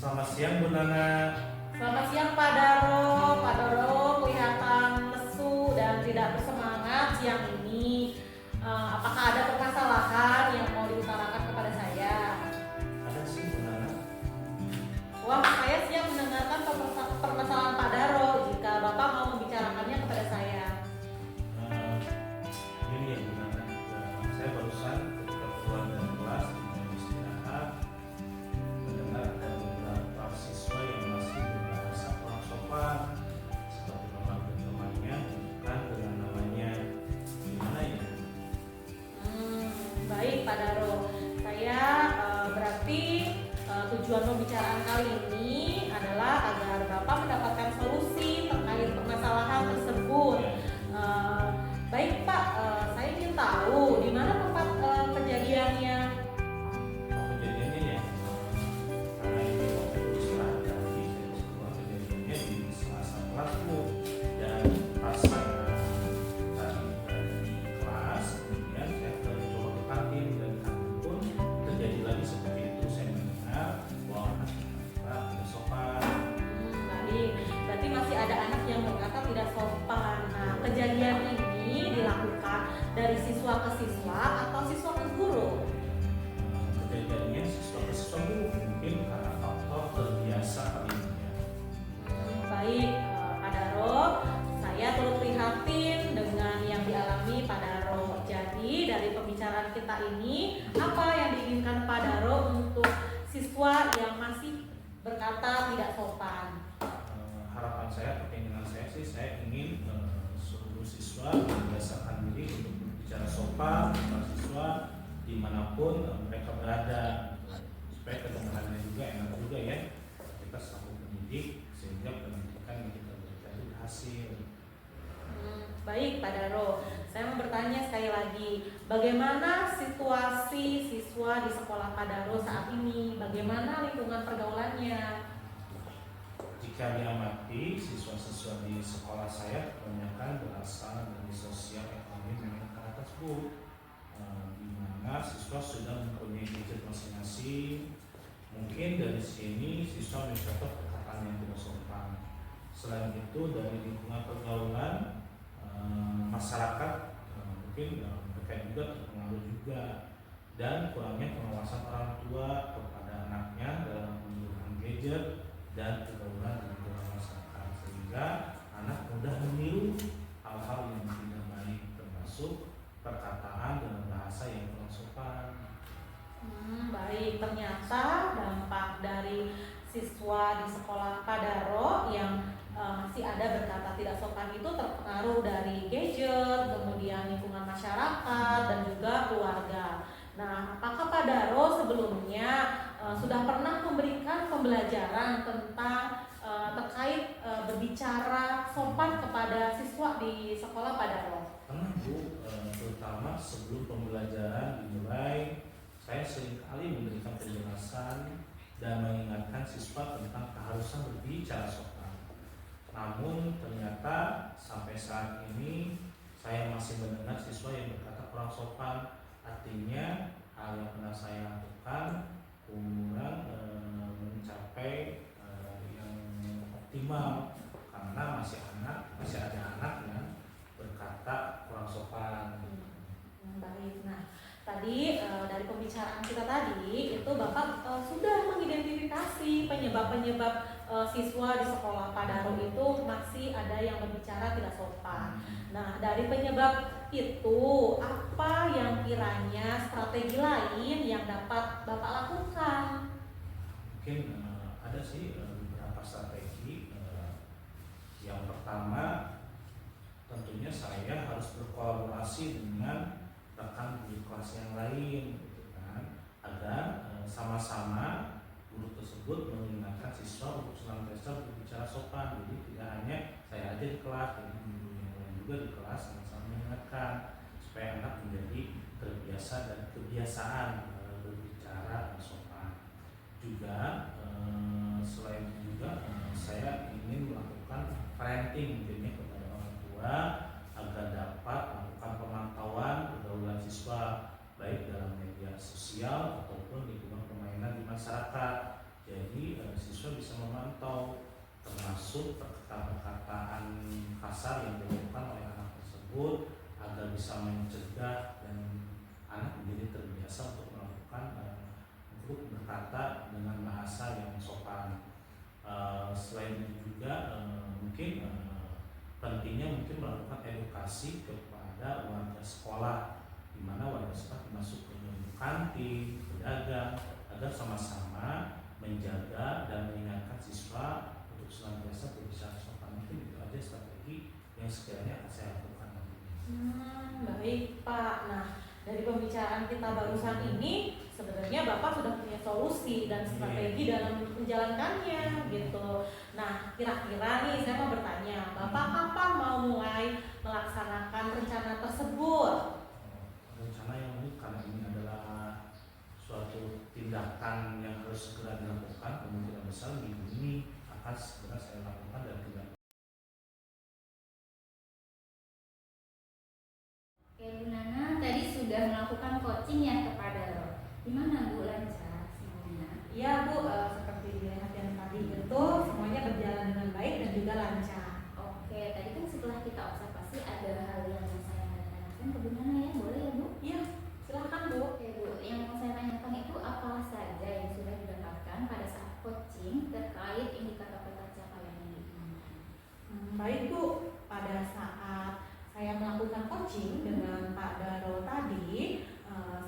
Selamat siang Bu Nana. Selamat siang Pak Daro. Pak Daro kelihatan lesu dan tidak bersemangat siang ini. Apakah ada permasalahan yang mau diutarakan kepada saya? Ada sih Bu Nana. Wah, saya siap mendengarkan permasalahan Pak Daro jika Bapak mau membicarakannya kepada saya. Ini ya Bu Nana. Saya barusan ketika keluar dari kelas di jam istirahat mendengar ada beberapa siswa yang masih berbahasa kurang sopan seperti memanggil temannya bukan dengan namanya. Gimana ya? Baik Pak Daro. Saya berarti tujuan pembicaraan kali ini adalah agar Bapak mendapatkan solusi terkait permasalahan tersebut. Baik Pak, saya ingin tahu di mana tempat kejadiannya. Kejadiannya ya karena ini waktu istirahat tadi saya keluar kejadiannya di selasa kelas Bu, dan pas saya tadi dari kelas kemudian saya coba ke kantin dan di kantin pun terjadi lagi seperti itu. Saya mendengar bahwa anak tidak sopan. Baik, berarti masih ada anak yang berkata tidak sopan. Nah, kejadian ini dilakukan dari siswa ke siswa atau siswa ke guru? Kejadiannya siswa ke siswa Bu, mungkin karena faktor terbiasa kali ini ya. Baik, Pak Daro, saya turut prihatin dengan yang dialami Pak Daro. Jadi dari pembicaraan kita ini, apa yang diinginkan Pak Daro untuk siswa yang masih berkata tidak sopan? Harapan saya, keinginan saya sih, saya ingin seluruh siswa membiasakan diri untuk berbicara sopan dengan siswa dimanapun mereka berada, supaya kedengarannya juga enak juga ya kita selalu pendidik, sehingga pendidikan yang kita berikan itu berhasil. Baik Pak Daro, saya mau bertanya sekali lagi, bagaimana situasi siswa di sekolah Pak Daro saat ini? Bagaimana lingkungan pergaulannya? Jika diamati, siswa-siswa di sekolah saya kebanyakan berasal dari sosial ekonomi menengah ke atas Bu, di mana siswa sudah mempunyai gadget masing-masing. Mungkin dari sini siswa mencatat perkataan yang tidak sopan. Selain itu dari lingkungan pergaulan masyarakat, mungkin mereka juga terpengaruh juga, dan kurangnya pengawasan orang tua kepada anaknya dalam penggunaan gadget dan pergaulan di lingkungan masyarakat, sehingga anak mudah meniru hal-hal yang tidak baik, termasuk perkataan dan bahasa yang kurang sopan. Baik, ternyata dampak dari siswa di sekolah Pak Daro yang masih ada berkata tidak sopan itu terpengaruh dari gadget, kemudian lingkungan masyarakat dan juga keluarga. Nah, apakah Pak Daro sebelumnya sudah pernah memberikan pembelajaran tentang terkait berbicara sopan kepada siswa di sekolah Pak Daro? Pernah Bu, terutama sebelum pembelajaran dimulai, saya seringkali memberikan penjelasan dan mengingatkan siswa tentang keharusan berbicara sopan. Namun ternyata sampai saat ini saya masih mendengar siswa yang berkata kurang sopan. Artinya hal yang pernah saya lakukan kurang mencapai yang optimal, karena masih ada anak yang berkata kurang sopan. Baik, nah tadi dari pembicaraan kita tadi itu Bapak sudah mengidentifikasi penyebab-penyebab siswa di sekolah Pak Daro itu masih ada yang berbicara tidak sopan. Nah, dari penyebab itu apa yang kiranya strategi lain yang dapat Bapak lakukan? Mungkin ada sih beberapa strategi. Yang pertama, tentunya saya harus berkolaborasi dengan rekan di kelas yang lain, gitu kan, agar sama-sama guru tersebut mengingatkan siswa untuk senantiasa berbicara sopan. Jadi tidak hanya saya aja di kelas, jadi guru yang lain juga di kelas sama-sama mengingatkan supaya anak menjadi terbiasa dan kebiasaan berbicara sopan. Juga selain itu juga saya ingin melakukan parenting mungkinnya kepada orang tua agar dapat melakukan pemantauan pergaulan siswa baik dalam media sosial ataupun lingkungan permainan di masyarakat, Jadi siswa bisa memantau termasuk perkataan-perkataan kasar yang dilakukan oleh anak tersebut agar bisa mencegah dan anak menjadi terbiasa untuk melakukan untuk berkata dengan bahasa yang sopan. Selain itu juga mungkin pentingnya mungkin melakukan edukasi kepada warga sekolah, di mana warga sekolah masuk ke kantin, pedagang, agar sama-sama menjaga dan mengingatkan siswa untuk senantiasa berbicara sopan. Mungkin itu aja strategi yang sekiranya akan saya lakukan nantinya. Baik Pak. Nah, dari pembicaraan kita barusan ini sebenarnya Bapak sudah punya solusi dan strategi dalam menjalankannya gitu. Nah, kira-kira nih saya mau bertanya, Bapak kapan mau mulai melaksanakan rencana tersebut? Rencana yang ini karena ini adalah suatu tindakan yang harus segera dilakukan, kemungkinan besar minggu ini akan segera saya lakukan dan tidak. Oke Bu Nana, tadi sudah melakukan coaching ya kepada Ro. Gimana Bu, lancar semuanya? Iya Bu, seperti dilihat yang tadi itu semuanya berjalan dengan baik dan juga lancar. Oke, tadi kan setelah kita observasi ada hal yang saya tanyakan ke Bu Nana ya, boleh ya Bu? Iya, silahkan Bu. Oke Bu, yang mau saya tanyakan itu apa saja yang sudah didapatkan pada saat coaching terkait indikator peta capaian yang diinginkan? Baik Bu, pada saat saya melakukan coaching dengan Pak Daro tadi,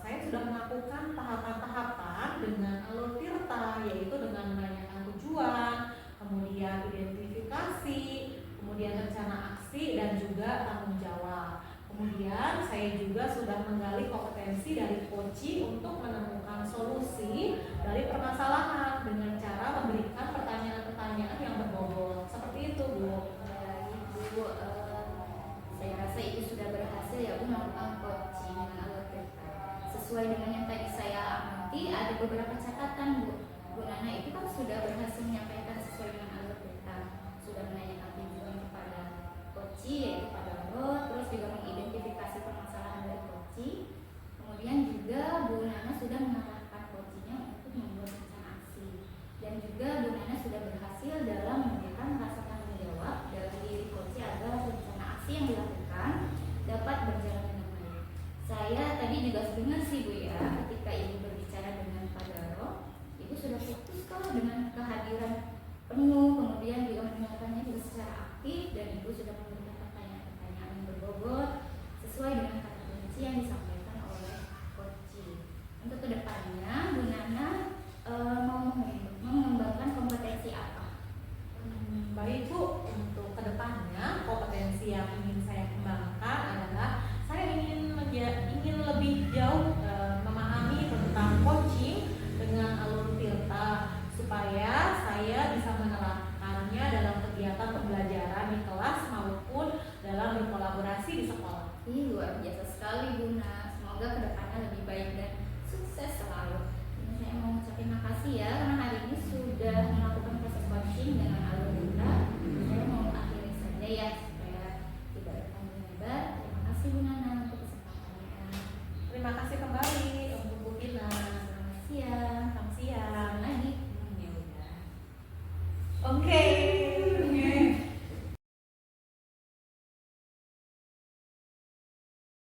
saya sudah melakukan tahapan-tahapan dengan alur tirta, yaitu dengan menanyakan tujuan, kemudian identifikasi, kemudian rencana aksi, dan juga tanggung jawab. Kemudian saya juga sudah menggali kompetensi dari coach untuk menemukan solusi dari permasalahan dengan cara memberikan pertanyaan-pertanyaan yang berbobot. Seperti itu Bu. Baik Bu, saya rasa itu sudah berhasil ya Bu melakukan coaching dengan alur peta. Sesuai dengan yang tadi saya amati, ada beberapa catatan Bu. Bu Nana itu kan sudah berhasil menyampaikan sesuai dengan alur peta, sudah menanyakan tujuan kepada coach yaitu pada Ro, terus juga mengidentifikasi permasalahan dari coach. Kemudian juga Bu Nana sudah mengarahkan coachnya untuk membuat rencana aksi, dan juga Bu Nana sudah berhasil dalam memberikan rasa tanggung jawab dalam diri coach agar rencana aksi yang dilakukan dapat berjalan dengan baik. Saya tadi juga dengar sih Bu ya, ketika Ibu berbicara dengan Pak Daro, Ibu sudah fokus kok dengan kehadiran penuh, kemudian juga mendengarkannya juga secara aktif